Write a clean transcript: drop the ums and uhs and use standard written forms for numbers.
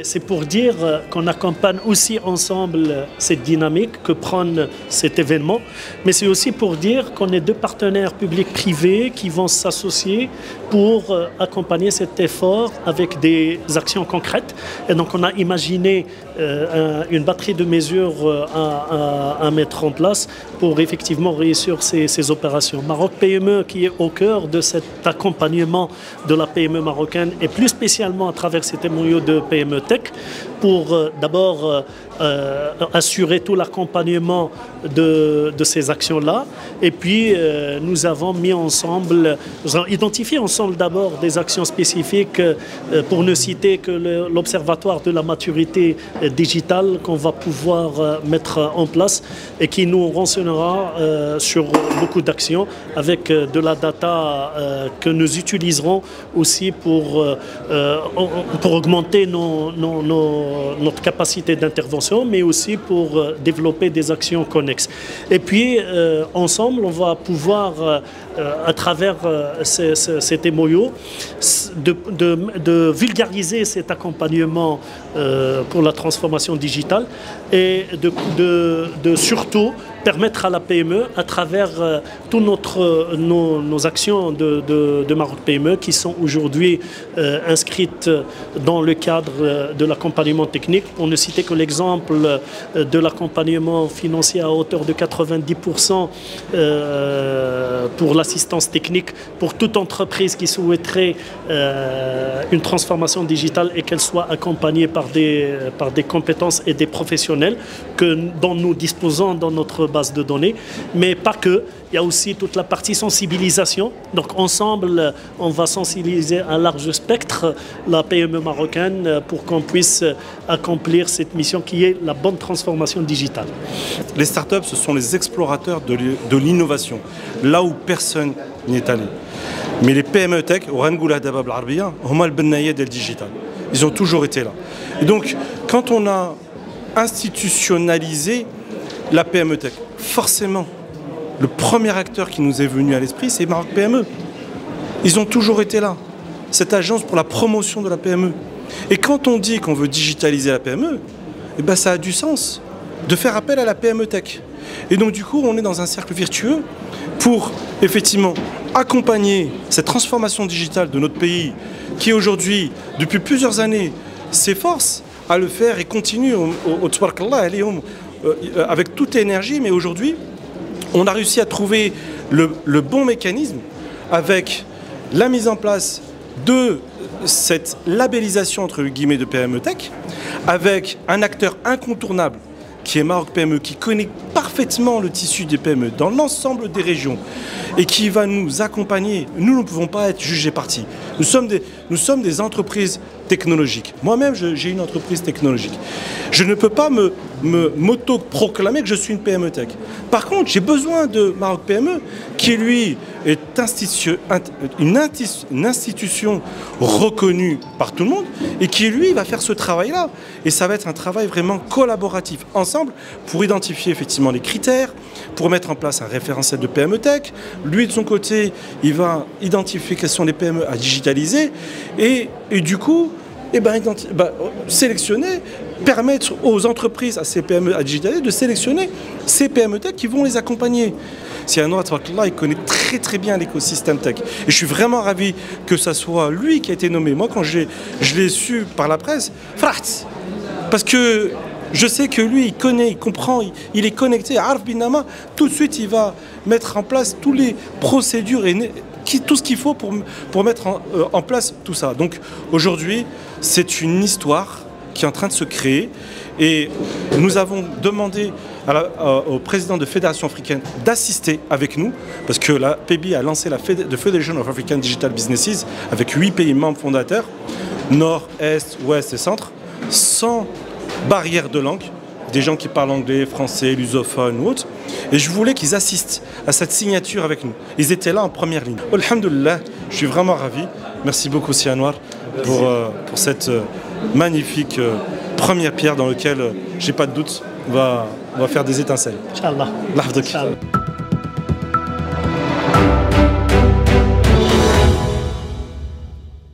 c'est pour dire qu'on accompagne aussi ensemble cette dynamique que prend cet événement, mais c'est aussi pour dire qu'on est deux partenaires publics-privés qui vont s'associer pour accompagner cet effort avec des actions concrètes. Et donc on a imaginé une batterie de mesures à mettre en place pour effectivement réussir ces opérations. Maroc PME qui est au cœur de cet accompagnement de la PME marocaine et plus spécialement à travers cet MOU de PME Tech pour d'abord assurer tout l'accompagnement de ces actions-là. Et puis, nous avons identifié ensemble d'abord des actions spécifiques pour ne citer que l'Observatoire de la maturité digitale qu'on va pouvoir mettre en place et qui nous renseignera sur beaucoup d'actions avec de la data que nous utiliserons aussi pour augmenter notre capacité d'intervention, mais aussi pour développer des actions connexes. Et puis, ensemble, on va pouvoir, à travers cet MOU, de vulgariser cet accompagnement pour la transformation digitale et de surtout permettre à la PME, à travers toutes nos actions de Maroc PME qui sont aujourd'hui inscrites dans le cadre de l'accompagnement technique, pour ne citer que l'exemple de l'accompagnement financier à hauteur de 90% pour l'assistance technique pour toute entreprise qui souhaiterait une transformation digitale et qu'elle soit accompagnée par des compétences et des professionnels dont nous disposons dans notre base de données, mais pas que. Il y a aussi toute la partie sensibilisation. Donc ensemble, on va sensibiliser un large spectre la PME marocaine pour qu'on puisse accomplir cette mission qui est la bonne transformation digitale. Les startups, ce sont les explorateurs de l'innovation, là où personne n'y est allé. Mais les PME tech, ils ont toujours été là. Et donc, quand on a institutionnalisé la PME tech, forcément, le premier acteur qui nous est venu à l'esprit, c'est Maroc PME. Ils ont toujours été là. Cette agence pour la promotion de la PME. Et quand on dit qu'on veut digitaliser la PME, eh ben ça a du sens de faire appel à la PME tech. Et donc du coup, on est dans un cercle vertueux pour effectivement accompagner cette transformation digitale de notre pays qui aujourd'hui, depuis plusieurs années, s'efforce à le faire et continue avec toute l'énergie, mais aujourd'hui, on a réussi à trouver le bon mécanisme avec la mise en place de cette labellisation entre guillemets de PME Tech, avec un acteur incontournable qui est Maroc PME, qui connaît parfaitement le tissu des PME dans l'ensemble des régions et qui va nous accompagner. Nous ne pouvons pas être jugés partis. Nous sommes des entreprises technologiques. Moi-même, j'ai une entreprise technologique. Je ne peux pas m'auto-proclamer que je suis une PME Tech. Par contre, j'ai besoin de Maroc PME qui, lui, est une institution reconnue par tout le monde et qui, lui, va faire ce travail-là. Et ça va être un travail vraiment collaboratif ensemble pour identifier effectivement les critères, pour mettre en place un référentiel de PME Tech. Lui, de son côté, il va identifier quelles sont les PME à digitaliser et du coup, sélectionner, permettre aux entreprises, à ces PME à digitaliser, de sélectionner ces PME Tech qui vont les accompagner. Sianour, il connaît très très bien l'écosystème tech. Et je suis vraiment ravi que ce soit lui qui a été nommé. Moi, quand je l'ai su par la presse, parce que je sais que lui, il connaît, il comprend, il est connecté. Arf Binama, tout de suite, il va mettre en place toutes les procédures et tout ce qu'il faut pour mettre en place tout ça. Donc aujourd'hui, c'est une histoire qui est en train de se créer et nous avons demandé au président de Fédération africaine d'assister avec nous parce que la PBI a lancé la Federation of African Digital Businesses avec 8 pays membres fondateurs, Nord, Est, Ouest et Centre, sans barrière de langue, des gens qui parlent anglais, français, lusophone ou autre. Et je voulais qu'ils assistent à cette signature avec nous. Ils étaient là en première ligne. Alhamdoulilah, je suis vraiment ravi. Merci beaucoup Sianour pour cette magnifique première pierre dans laquelle, j'ai pas de doute, on va faire des étincelles. Inch'Allah.